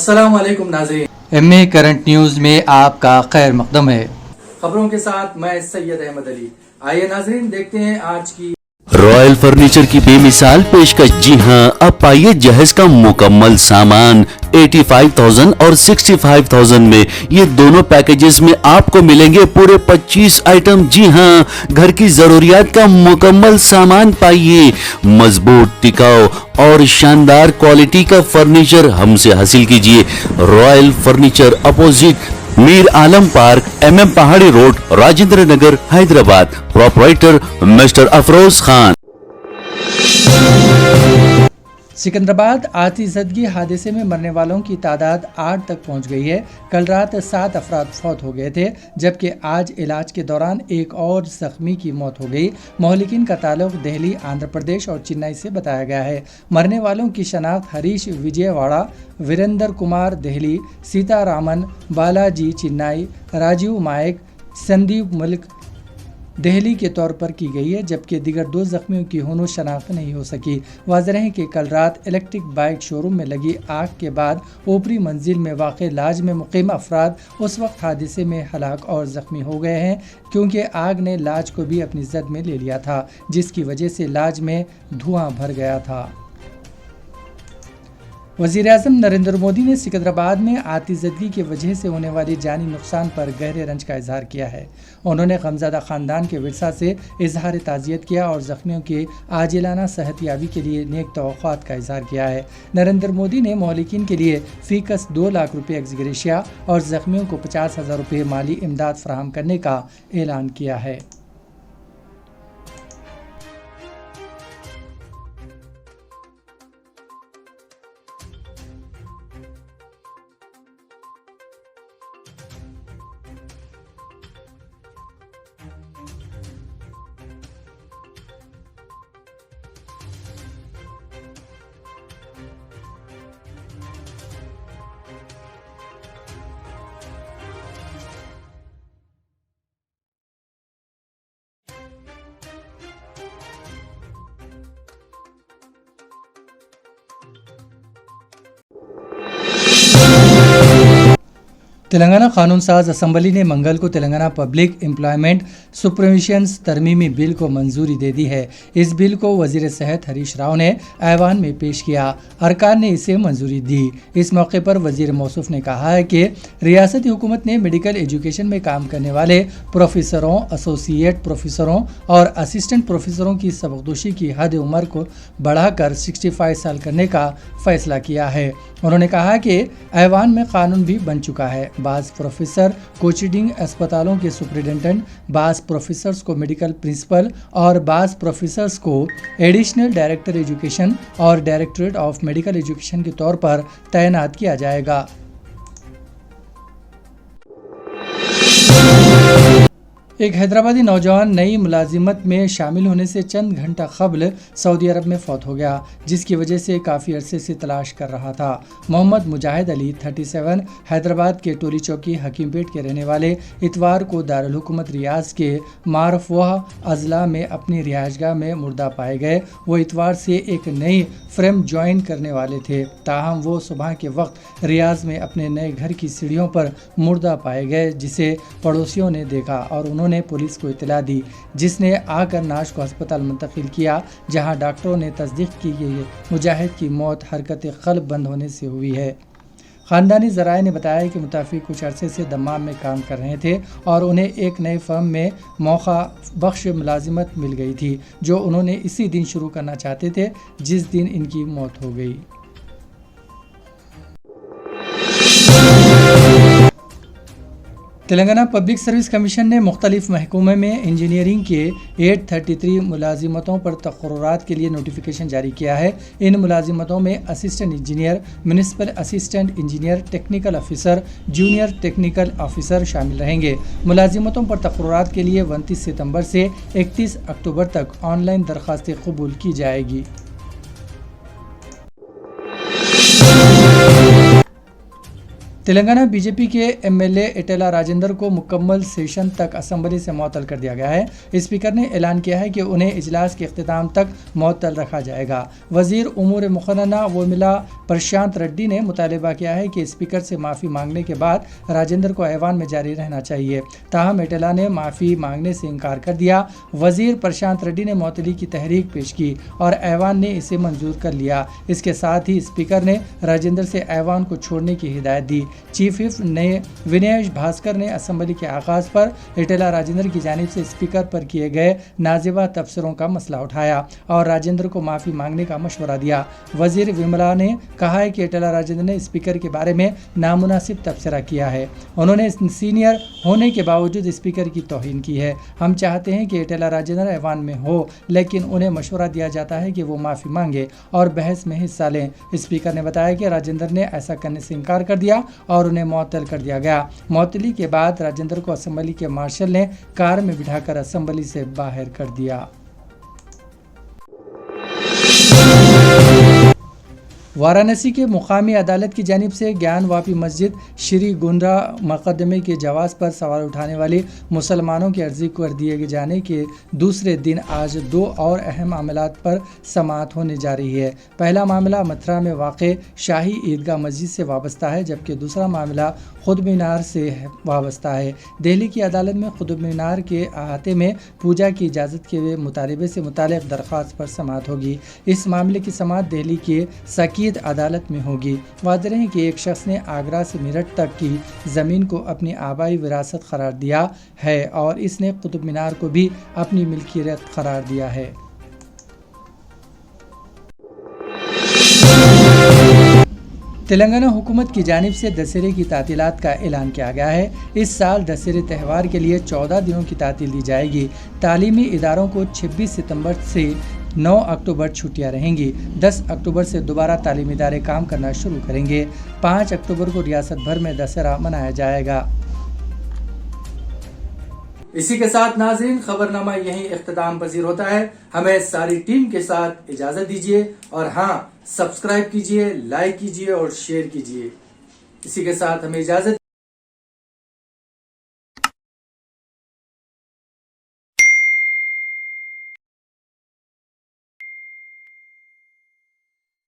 अस्सलाम वालेकुम नाज़रीन, एमए करंट न्यूज में आपका खैर मकदम है। खबरों के साथ मैं सैयद अहमद अली। आइए नाज़रीन देखते हैं आज की रॉयल फर्नीचर की बेमिसाल पेशकश। जी हां, अब पाइए जहेज का मुकम्मल सामान 85,000 और 65,000 में। ये दोनों पैकेजेस में आपको मिलेंगे पूरे 25 आइटम। जी हां, घर की जरूरियात का मुकम्मल सामान पाइए। मजबूत, टिकाऊ और शानदार क्वालिटी का फर्नीचर हमसे हासिल कीजिए। Royal furniture, opposite Mir Alam park, MM Pahadi road, Rajendra Nagar, Hyderabad. Proprietor mister Afroz Khan. Secunderabad आतिशबाजी हादसे में मरने वालों की तादाद 8 तक पहुंच गई है। कल रात 7 अफराद फौत हो गए थे, जबकि आज इलाज के दौरान एक और जख्मी की मौत हो गई। मोहलिकिन का ताल्लुक दिल्ली, आंध्र प्रदेश और चेन्नई से बताया गया है। मरने वालों की शनाख्त हरीश विजयवाड़ा, वीरेंद्र कुमार दिल्ली, सीतारामन बालाजी चेन्नई, राजीव मायक, संदीप मलिक दिल्ली के तौर पर की गई है, जबकि दीगर 2 जख्मियों की होनो शनाख्त नहीं हो सकी। वाज़ेह है कि कल रात इलेक्ट्रिक बाइक शोरूम में लगी आग के बाद ऊपरी मंजिल में वाक़े लाज में मुक़ीम अफराद उस वक्त हादसे में हलाक और ज़ख्मी हो गए हैं, क्योंकि आग ने लाज को भी अपनी जद में ले लिया था, जिसकी वजह से लाज में धुआं भर गया था। वज़ीर-ए-आज़म नरेंद्र मोदी ने सिकंदराबाद में आतिशबाजी की वजह से होने वाली जानी नुकसान पर गहरे रंज का इजहार किया है। उन्होंने गमज़दा ख़ानदान के विरसा से इजहार ताज़ियत किया और ज़ख्मियों के आजिलाना सेहतियाबी के लिए नेक तवक्कुआत का इजहार किया है। नरेंद्र मोदी ने मोहलिकिन के लिए फ़ीकस 2 लाख रुपये एक्सग्रेशिया और ज़ख्मियों को 50,000 रुपये माली इमदाद फराहम करने का ऐलान किया है। तेलंगाना कानून साज असम्बली ने मंगल को तेलंगाना पब्लिक एम्प्लॉयमेंट सुपरविजन्स तरमीमी बिल को मंजूरी दे दी है। इस बिल को वजीर सेहत हरीश राव ने ऐवान में पेश किया। अरकान ने इसे मंजूरी दी। इस मौके पर वजीर मौसूफ ने कहा है कि रियासती हुकूमत ने मेडिकल एजुकेशन में काम करने वाले प्रोफेसरों, एसोसिएट प्रोफेसरों और असिस्टेंट प्रोफेसरों की सबकदोशी की हद उम्र को बढ़ाकर 65 साल करने का फैसला किया है। उन्होंने कहा कि ऐवान में कानून भी बन चुका है। बाज़ प्रोफेसर कोचिंग अस्पतालों के सुपरिटेंडेंट, बाज़ प्रोफेसर्स को मेडिकल प्रिंसिपल और बाज़ प्रोफेसर्स को एडिशनल डायरेक्टर एजुकेशन और डायरेक्टरेट ऑफ मेडिकल एजुकेशन के तौर पर तैनात किया जाएगा। एक हैदराबादी नौजवान नई मुलाजिमत में शामिल होने से चंद घंटा कबल सऊदी अरब में फौत हो गया, जिसकी वजह से काफ़ी अरसे से तलाश कर रहा था। मोहम्मद मुजाहिद अली 37 हैदराबाद के टोली चौकी हकीमपेट के रहने वाले इतवार को दारुल हुकूमत रियाज के मारफुआ अजला में अपनी रिहाइशगाह में मुर्दा पाए गए। वो इतवार से एक नई फ्रेम ज्वाइन करने वाले थे, ताहम वो सुबह के वक्त रियाज में अपने नए घर की सीढ़ियों पर मुर्दा पाए गए, जिसे पड़ोसियों ने देखा और उन्होंने पुलिस को इत्तला दी, जिसने आकर नाश को अस्पताल मुंतकिल किया, जहां डॉक्टरों ने तस्दीक की कि मुजाहिद की मौत हरकत क़ल्ब बंद होने से हुई है। ख़ानदानी ज़राए ने बताया कि मुताफ़िक कुछ अरसे से दम्माम में काम कर रहे थे और उन्हें एक नए फर्म में मौका बख्श मुलाजिमत मिल गई थी, जो उन्होंने इसी दिन शुरू करना चाहते थे जिस दिन इनकी मौत हो गई। तेलंगाना पब्लिक सर्विस कमीशन ने मुख्तलिफ महकमे में इंजीनियरिंग के 833 मुलाजिमतों पर तक़र्रुरात के लिए नोटिफिकेशन जारी किया है। इन मुलाजिमतों में assistant engineer, municipal assistant engineer, technical officer, junior technical officer शामिल रहेंगे। मुलाजिमतों पर तक़र्रुरात के लिए 29 सितंबर से 31 अक्टूबर तक ऑनलाइन दरख्वास्तें कबूल की जाएगी। तेलंगाना बीजेपी के एमएलए इटेला राजेंद्र को मुकम्मल सेशन तक असम्बली से मुअत्तल कर दिया गया है। स्पीकर ने ऐलान किया है कि उन्हें इजलास के इख्तिताम तक मुअत्तल रखा जाएगा। वजीर उमूर मुखन्ना वमिला प्रशांत रेड्डी ने मुतालबा किया है कि स्पीकर से माफ़ी मांगने के बाद राजेंद्र को ऐवान में जारी रहना चाहिए। ताहम इटेला ने माफ़ी मांगने से इनकार कर दिया। वजीर प्रशांत रेड्डी ने मुअत्तली की तहरीक पेश की और ऐवान ने इसे मंजूर कर लिया। इसके साथ ही स्पीकर ने राजेंद्र से ऐवान को छोड़ने की हिदायत दी। चीफ विप ने विनय भास्कर ने असम्बली के आगाज़ पर इटेला राजेंद्र की जानिब से स्पीकर पर किए गए नाजिबा तबसरों का मसला उठाया और राजेंद्र को माफ़ी मांगने का मशवरा दिया। वजीर विमला ने कहा है कि इटेला राजेंद्र ने स्पीकर के बारे में नामुनासिब तबसरा किया है। उन्होंने सीनियर होने के बावजूद स्पीकर की तौहीन की है। हम चाहते हैं कि इटेला राजेंद्र ऐवान में हो, लेकिन उन्हें मशवरा दिया जाता है कि वो माफ़ी मांगे और बहस में हिस्सा लें। स्पीकर ने बताया कि राजेंद्र ने ऐसा करने से इनकार कर दिया और उन्हें मुअत्तल कर दिया गया। मुअत्तली के बाद राजेंद्र को असम्बली के मार्शल ने कार में बिठाकर असम्बली से बाहर कर दिया। वाराणसी के मुकामी अदालत की जानिब से ज्ञानवापी मस्जिद श्री गुंडा मुकदमे के जवाज़ पर सवाल उठाने वाले मुसलमानों की अर्जी कर दिए जाने के दूसरे दिन आज दो और अहम मामलात पर समाअत होने जा रही है। पहला मामला मथुरा में वाक़ शाही ईदगाह मस्जिद से वाबस्ता है, जबकि दूसरा मामला खुतब मीनार से वाबस्ता है। दिल्ली की अदालत में खुतब मीनार के अहाते में पूजा की इजाज़त के मुतालबे से मुताल्लिक़ दरख्वास्त पर समाअत होगी। इस मामले की समाअत दिल्ली के सकीद अदालत में होगी। वाज़ेह है कि एक शख्स ने आगरा से मेरठ तक की ज़मीन को अपनी आबाई विरासत करार दिया है और इसने कुतुब मीनार को भी अपनी मिल्कियत करार दिया है। तेलंगाना हुकूमत की जानिब से दशहरे की तातीलात का ऐलान किया गया है। इस साल दशहरे त्यौहार के लिए 14 दिनों की तातील दी जाएगी। तालीमी इदारों को 26 सितंबर से 9 अक्टूबर छुट्टियां रहेंगी। 10 अक्टूबर से दोबारा तालीमी इदारे काम करना शुरू करेंगे। 5 अक्टूबर को रियासत भर में दशहरा मनाया जाएगा। इसी के साथ नाज़रीन खबरनामा यहीं इख्तिताम पजीर होता है। हमें सारी टीम के साथ इजाजत दीजिए और हाँ, सब्सक्राइब कीजिए, लाइक कीजिए और शेयर कीजिए। इसी के साथ हमें इजाजत